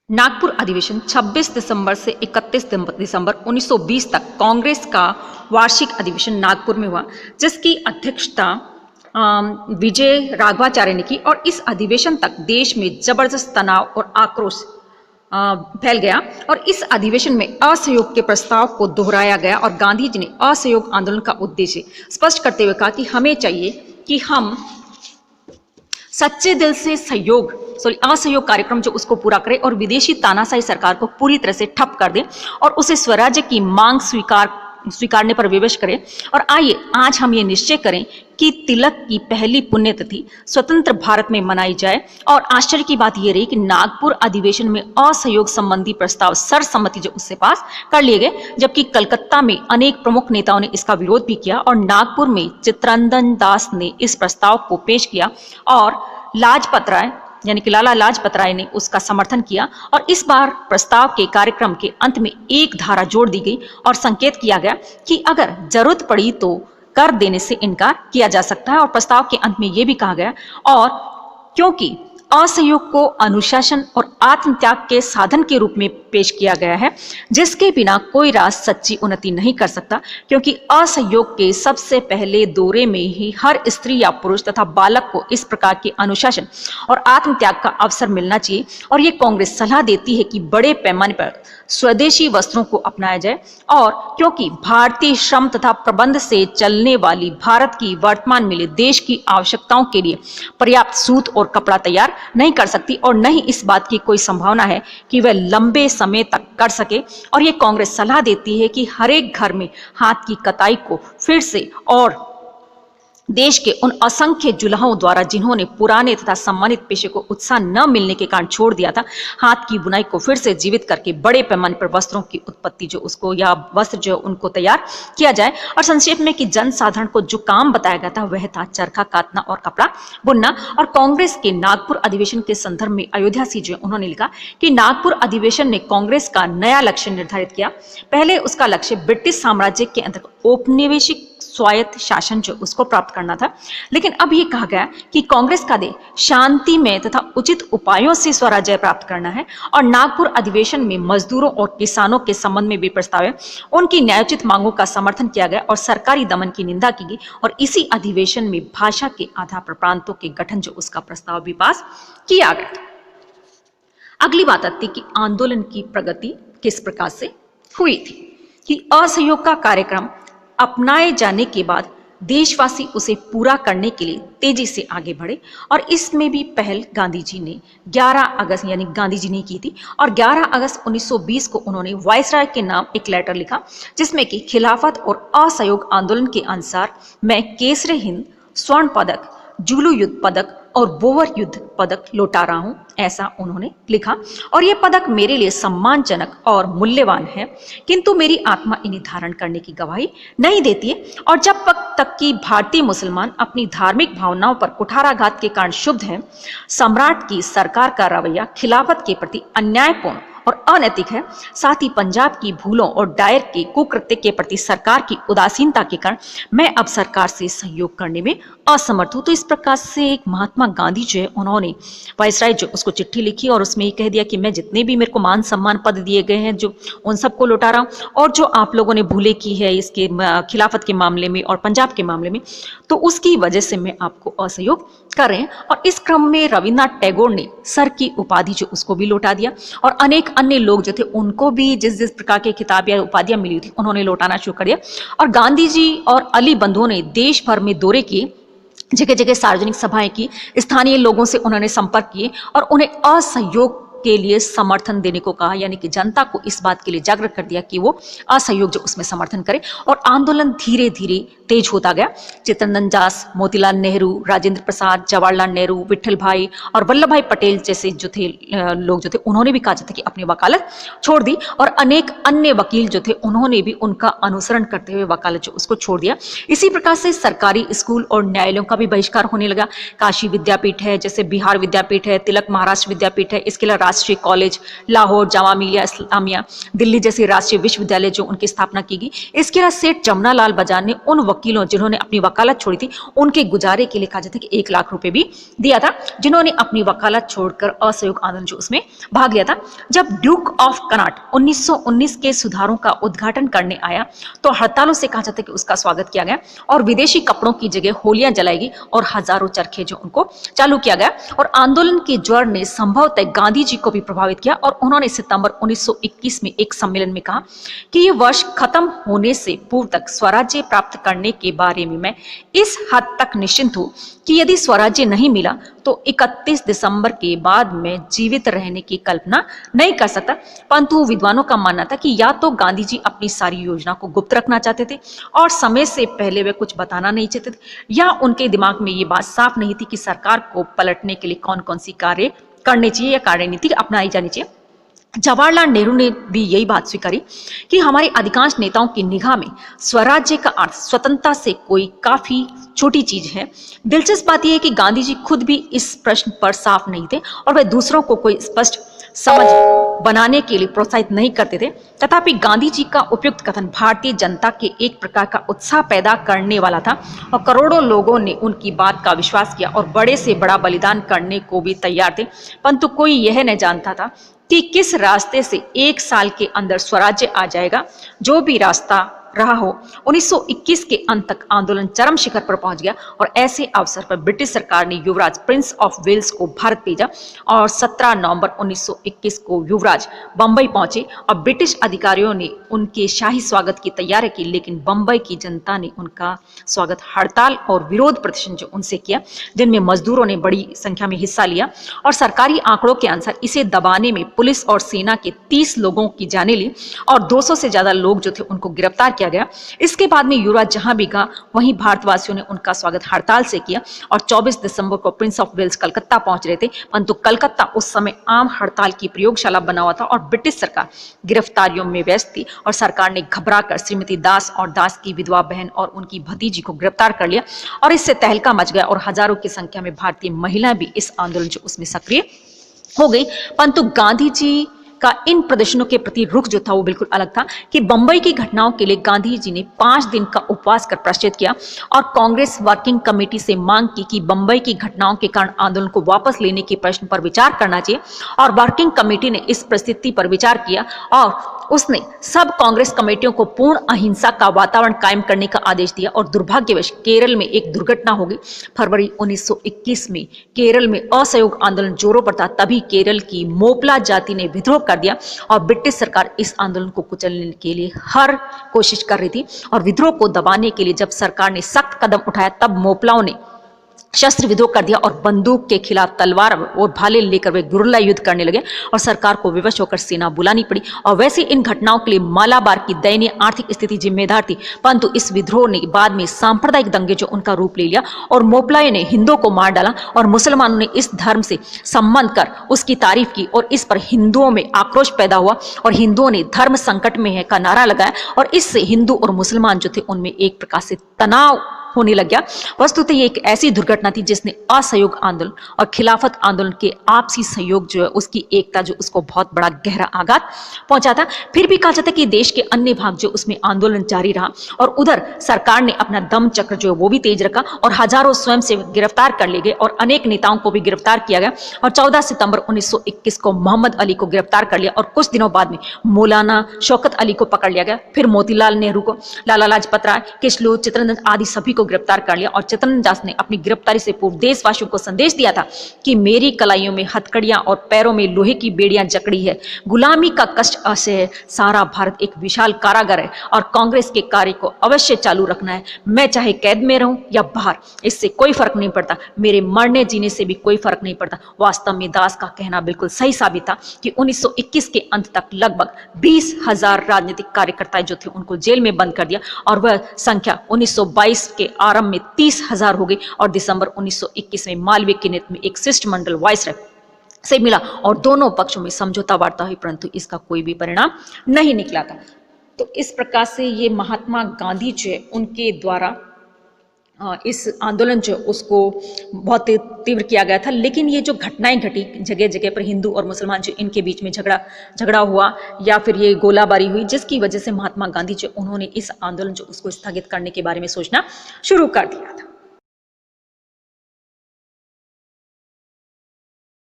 नागपुर अधिवेशन 26 दिसंबर से 31 दिसंबर 1920 तक कांग्रेस का वार्षिक अधिवेशन नागपुर में हुआ, जिसकी अध्यक्षता विजय राघवाचार्य ने की। और इस अधिवेशन तक देश में जबरदस्त तनाव और आक्रोश फैल गया और इस अधिवेशन में असहयोग के प्रस्ताव को दोहराया गया और गांधी जी ने असहयोग आंदोलन का उद्देश्य स्पष्ट करते हुए कहा कि हमें चाहिए कि हम सच्चे दिल से असहयोग कार्यक्रम जो उसको पूरा करें और विदेशी तानाशाही सरकार को पूरी तरह से ठप कर दें और उसे स्वराज्य की मांग स्वीकारने पर विवश करें। और आइए आज हम ये निश्चय करें कि तिलक की पहली पुण्यतिथि स्वतंत्र भारत में मनाई जाए। और आश्चर्य की बात यह रही कि नागपुर अधिवेशन में असहयोग संबंधी प्रस्ताव सर्वसम्मति जो उससे पास कर लिए गए, जबकि कलकत्ता में अनेक प्रमुख नेताओं ने इसका विरोध भी किया और नागपुर में चित्तरंजन दास ने इस प्रस्ताव को पेश किया और लाजपत राय यानी कि लाला लाजपत राय ने उसका समर्थन किया। और इस बार प्रस्ताव के कार्यक्रम के अंत में एक धारा जोड़ दी गई और संकेत किया गया कि अगर जरूरत पड़ी तो कर देने से इनकार किया जा सकता है। और प्रस्ताव के अंत में यह भी कहा गया और क्योंकि असहयोग को अनुशासन और आत्मत्याग के साधन के रूप में पेश किया गया है, जिसके बिना कोई राष्ट्र सच्ची उन्नति नहीं कर सकता, क्योंकि असहयोग के सबसे पहले दौरे में ही हर स्त्री या पुरुष तथा बालक को इस प्रकार के अनुशासन और आत्मत्याग का अवसर मिलना चाहिए। और ये कांग्रेस सलाह देती है कि बड़े पैमाने पर स्वदेशी वस्त्रों को अपनाया जाए और क्योंकि भारतीय श्रम तथा प्रबंध से चलने वाली भारत की वर्तमान मिलें देश की आवश्यकताओं के लिए पर्याप्त सूत और कपड़ा तैयार नहीं कर सकती और न ही इस बात की कोई संभावना है कि वह लंबे समय तक कर सके। और ये कांग्रेस सलाह देती है कि हर एक घर में हाथ की कताई को फिर से और देश के उन असंख्य जुलाहों द्वारा जिन्होंने पुराने तथा सम्मानित पेशे को उत्साह न मिलने के कारण छोड़ दिया था, हाथ की बुनाई को फिर से जीवित करके बड़े पैमाने पर वस्त्रों की उत्पत्ति जो उसको या वस्त्र जो उनको तैयार किया जाए। और संक्षेप में कि जनसाधारण को जो काम बताया गया था वह था चरखा काटना और कपड़ा बुनना। और कांग्रेस के नागपुर अधिवेशन के संदर्भ में अयोध्या से जो उन्होंने लिखा कि नागपुर अधिवेशन ने कांग्रेस का नया लक्ष्य निर्धारित किया। पहले उसका लक्ष्य ब्रिटिश साम्राज्य के अंतर्गत औपनिवेशिक स्वायत्त शासन जो उसको प्राप्त करना था, लेकिन अब यह कहा गया कि कांग्रेस का ध्येय शांति में तथा उचित उपायों से स्वराज्य प्राप्त करना है। और नागपुर अधिवेशन में मजदूरों और किसानों के संबंध में भी प्रस्ताव है, उनकी न्यायोचित मांगों का समर्थन किया गया और सरकारी दमन की निंदा की गई। और इसी अधिवेशन में भाषा के आधार पर प्रांतों के गठन जो उसका प्रस्ताव भी पास किया गया। अगली बात आती कि आंदोलन की प्रगति किस प्रकार से हुई थी कि असहयोग का कार्यक्रम अपनाए जाने के बाद देशवासी उसे पूरा करने के लिए तेजी से आगे बढ़े। और इसमें भी पहल गांधी जी ने 11 अगस्त यानी गांधी जी ने की थी। और 11 अगस्त 1920 को उन्होंने वायसराय के नाम एक लेटर लिखा, जिसमें कि खिलाफत और असहयोग आंदोलन के अनुसार मैं केसरे हिंद, स्वर्ण पदक, जुलू युद्ध पदक और बोवर युद्ध पदक लौटा रहा हूं, ऐसा उन्होंने लिखा। और ये पदक मेरे लिए सम्मानजनक और मूल्यवान है, किंतु मेरी आत्मा इन्हें धारण करने की गवाही नहीं देती है। और जब तक कि भारतीय मुसलमान अपनी धार्मिक भावनाओं पर कुठाराघात के कारण क्षुब्ध हैं, सम्राट की सरकार का रवैया खिलाफत के प्रति अन्यायपूर्ण और अनैतिक है, साथ ही पंजाब की भूलों और डायर के कुकृत्य के प्रति सरकार की उदासीनता के कारण मैं अब सरकार से सहयोग करने में असमर्थ हूं। तो इस प्रकार से एक महात्मा गांधी जो है उन्होंने वायसराय जो उसको चिट्ठी लिखी और उसमें ये कह दिया कि मैं जितने भी मेरे को मान सम्मान पद दिए गए हैं जो उन सबको लौटा रहा हूं, और जो आप लोगों ने भूले की है इसके खिलाफत के मामले में और पंजाब के मामले में, तो उसकी वजह से मैं आपको असहयोग कर रहे हैं। और इस क्रम में रविन्द्रनाथ टैगोर ने सर की उपाधि जो उसको भी लौटा दिया और अनेक अन्य लोग जो थे उनको भी जिस जिस प्रकार के खिताब या उपाधियां मिली थी उन्होंने लौटाना शुरू कर दिया। और गांधी जी और अली बंधुओं ने देश भर में दौरे किए, जगह जगह सार्वजनिक सभाएं की, स्थानीय लोगों से उन्होंने संपर्क किए और उन्हें असहयोग के लिए समर्थन देने को कहा, यानी कि जनता को इस बात के लिए जागरूक कर दिया कि वो असहयोग जो उसमें समर्थन करे। और आंदोलन धीरे धीरे तेज होता गया। चित्तरंजन दास, मोतीलाल नेहरू, राजेंद्र प्रसाद, जवाहरलाल नेहरू, विठल भाई और वल्लभ भाई पटेल जैसे जो थे लोग जो थे उन्होंने भी कहा था कि अपनी वकालत छोड़ दी। और अनेक अन्य वकील जो थे उन्होंने भी उनका अनुसरण करते हुए वकालत जो उसको छोड़ दिया। इसी प्रकार से सरकारी स्कूल और न्यायालयों का भी बहिष्कार होने लगा। काशी विद्यापीठ है, जैसे बिहार विद्यापीठ है, तिलक महाराष्ट्र विद्यापीठ है, इसके अलावा राष्ट्रीय कॉलेज, लाहौर, जामा मिलिया इस्लामिया, दिल्ली जैसे राष्ट्रीय विश्वविद्यालय जो उनकी स्थापना की गई। इसके अलावा सेठ जमुना लाल बजाज ने उन वकीलों जिन्होंने अपनी वकालत छोड़ी थी उनके गुजारे के लिए कहा जाता है कि 1 लाख रुपए भी दिया था, जिन्होंने अपनी वकालत छोड़कर असहयोग आंदोलन जो उसमें भाग लिया था। जब ड्यूक ऑफ कनाट 1919 के सुधारों का उद्घाटन करने आया तो हड़तालों से कहा जाता है कि उसका स्वागत किया गया और विदेशी कपड़ों की जगह होलियां जलाई गई और हजारों चरखे जो उनको चालू किया गया। और आंदोलन के ज्वर ने संभवतः गांधी जी को भी प्रभावित किया और उन्होंने सितंबर 1921 में एक सम्मेलन में कहा कि ये वर्ष खत्म होने से पूर्व तक स्वराज्य प्राप्त करने के बारे में मैं इस हद तक निश्चिंत हूं कि यदि स्वराज्य नहीं मिला तो 31 दिसंबर के बाद मैं जीवित रहने की कल्पना नहीं कर सकता। परंतु विद्वानों का मानना था कि या तो गांधी जी अपनी सारी योजना को गुप्त रखना चाहते थे और समय से पहले वे कुछ बताना नहीं चाहते थे, या उनके दिमाग में ये बात साफ नहीं थी कि सरकार को पलटने के लिए कौन कौन सी कार्य करने चाहिए या कार्यनीति अपनाई जानी चाहिए। जवाहरलाल नेहरू ने भी यही बात स्वीकारी कि हमारे अधिकांश नेताओं की निगाह में स्वराज्य का अर्थ स्वतंत्रता से कोई काफी छोटी चीज है। दिलचस्प बात यह है कि गांधी जी खुद भी इस प्रश्न पर साफ नहीं थे और वे दूसरों को कोई स्पष्ट समझ बनाने के लिए प्रोत्साहित नहीं करते थे। तथापि गांधी जी का उपयुक्त कथन भारतीय जनता के एक प्रकार का उत्साह पैदा करने वाला था और करोड़ों लोगों ने उनकी बात का विश्वास किया और बड़े से बड़ा बलिदान करने को भी तैयार थे। परंतु कोई यह नहीं जानता था कि किस रास्ते से 1 साल के अंदर स्वराज्य आ जाएगा। जो भी रास्ता रहा हो, 1921 के अंत तक आंदोलन चरम शिखर पर पहुंच गया और ऐसे अवसर पर ब्रिटिश सरकार ने युवराज प्रिंस ऑफ वेल्स को भारत भेजा और 17 नवंबर 1921 को युवराज बंबई पहुंचे और ब्रिटिश अधिकारियों ने उनके शाही स्वागत की तैयारी की, लेकिन बंबई की जनता ने उनका स्वागत हड़ताल और विरोध प्रदर्शन जो उनसे किया, जिनमें मजदूरों ने बड़ी संख्या में हिस्सा लिया और सरकारी आंकड़ों के अनुसार इसे दबाने में पुलिस और सेना के 30 लोगों की जानें ली और 200 से ज्यादा लोग जो थे उनको गिरफ्तार किया गया। इसके बाद में युवराज जहां भी गया वहीं भारतवासियों ने उनका स्वागत हड़ताल से किया और 24 दिसंबर को प्रिंस ऑफ वेल्स कलकत्ता पहुंच रहे थे, परंतु कलकत्ता उस समय आम हड़ताल की प्रयोगशाला बना हुआ था और ब्रिटिश सरकार गिरफ्तारियों में व्यस्त थी और सरकार ने घबराकर श्रीमती दास और दास की विधवा बहन और उनकी भतीजी को गिरफ्तार कर लिया और इससे तहलका मच गया और हजारों की संख्या में भारतीय महिलाएं भी इस आंदोलन जो उसमें सक्रिय हो गई। परंतु गांधी जी का इन प्रदर्शनों के प्रति रुख जो था वो बिल्कुल अलग था कि बंबई की घटनाओं के लिए गांधी जी ने 5 दिन का उपवास कर प्रायश्चित किया और कांग्रेस वर्किंग कमेटी से मांग की कि बंबई की घटनाओं के कारण आंदोलन को वापस लेने के प्रश्न पर विचार करना चाहिए और वर्किंग कमेटी ने इस परिस्थिति पर विचार किया और उसने सब कांग्रेस कमेटियों को पूर्ण अहिंसा का वातावरण कायम करने का आदेश दिया और दुर्भाग्यवश केरल में एक दुर्घटना हो गई। फरवरी 1921 में केरल में असहयोग आंदोलन जोरों पर था, तभी केरल की मोपला जाति ने विद्रोह कर दिया और ब्रिटिश सरकार इस आंदोलन को कुचलने के लिए हर कोशिश कर रही थी और विद्रोह को दबाने के लिए जब सरकार ने सख्त कदम उठाया तब मोपलाओं ने शस्त्र विद्रोह कर दिया और बंदूक के खिलाफ तलवार और भाले लेकर वे गुरिल्ला युद्ध करने लगे और सरकार को विवश होकर सेना बुलानी पड़ी। और वैसे इन घटनाओं के लिए मालाबार की दयनीय आर्थिक स्थिति जिम्मेदार थी, परंतु इस विद्रोह ने बाद में सांप्रदायिक दंगे जो उनका रूप ले लिया और मोपलाए ने हिंदुओं को मार डाला और मुसलमानों ने इस धर्म से संबंध कर उसकी तारीफ की और इस पर हिंदुओं में आक्रोश पैदा हुआ और हिंदुओं ने धर्म संकट में है का नारा लगाया और इससे हिंदू और मुसलमान जो थे उनमें एक प्रकार से तनाव होने लग गया। वस्तुतः ये एक ऐसी दुर्घटना थी जिसने असहयोग आंदोलन और खिलाफत आंदोलन के आपसी सहयोग जो है उसकी एकता जो उसको बहुत बड़ा गहरा आघात पहुंचा था। फिर भी कहा जाता है कि देश के अन्य भाग जो उसमें आंदोलन जारी रहा और उधर सरकार ने अपना दम चक्र जो है वो भी तेज रखा और हजारों स्वयं से गिरफ्तार कर लिए गए और अनेक नेताओं को भी गिरफ्तार किया गया और 14 सितंबर 1921 को मोहम्मद अली को गिरफ्तार कर लिया और कुछ दिनों बाद में मौलाना शौकत अली को पकड़ लिया गया। फिर मोतीलाल नेहरू को, लाला लाजपत राय, किशलू, चित्तरंजन आदि सभी को गिरफ्तार कर लिया और चित्तरंजन दास ने अपनी गिरफ्तारी से पूर्व देशवासियों को संदेश दिया था कि मेरी कलाइयों में हथकड़ियां और पैरों में लोहे की बेड़ियां जकड़ी है, गुलामी का कष्ट असह्य है, सारा भारत एक विशाल कारागार है और कांग्रेस के कार्य को अवश्य चालू रखना है। मैं चाहे कैद में रहूं या बाहर, इससे कोई फर्क नहीं पड़ता, मेरे मरने जीने से भी कोई फर्क नहीं पड़ता। वास्तव में दास का कहना बिल्कुल सही साबित था कि 1921 के अंत तक लगभग 20,000 राजनीतिक कार्यकर्ता जो थे उनको जेल में बंद कर दिया और वह संख्या 1922 के आरंभ में 30,000 हो गई और दिसंबर 1921 में मालवीय के नेतृत्व में एक शिष्टमंडल वायसराय से मिला और दोनों पक्षों में समझौता वार्ता हुई, परंतु इसका कोई भी परिणाम नहीं निकला था। तो इस प्रकार से ये महात्मा गांधी जो है उनके द्वारा इस आंदोलन जो उसको बहुत तीव्र किया गया था। लेकिन ये जो घटनाएं घटी जगह जगह पर, हिंदू और मुसलमान जो इनके बीच में झगड़ा हुआ या फिर ये गोलाबारी हुई, जिसकी वजह से महात्मा गांधी जो उन्होंने इस आंदोलन जो उसको स्थगित करने के बारे में सोचना शुरू कर दिया था।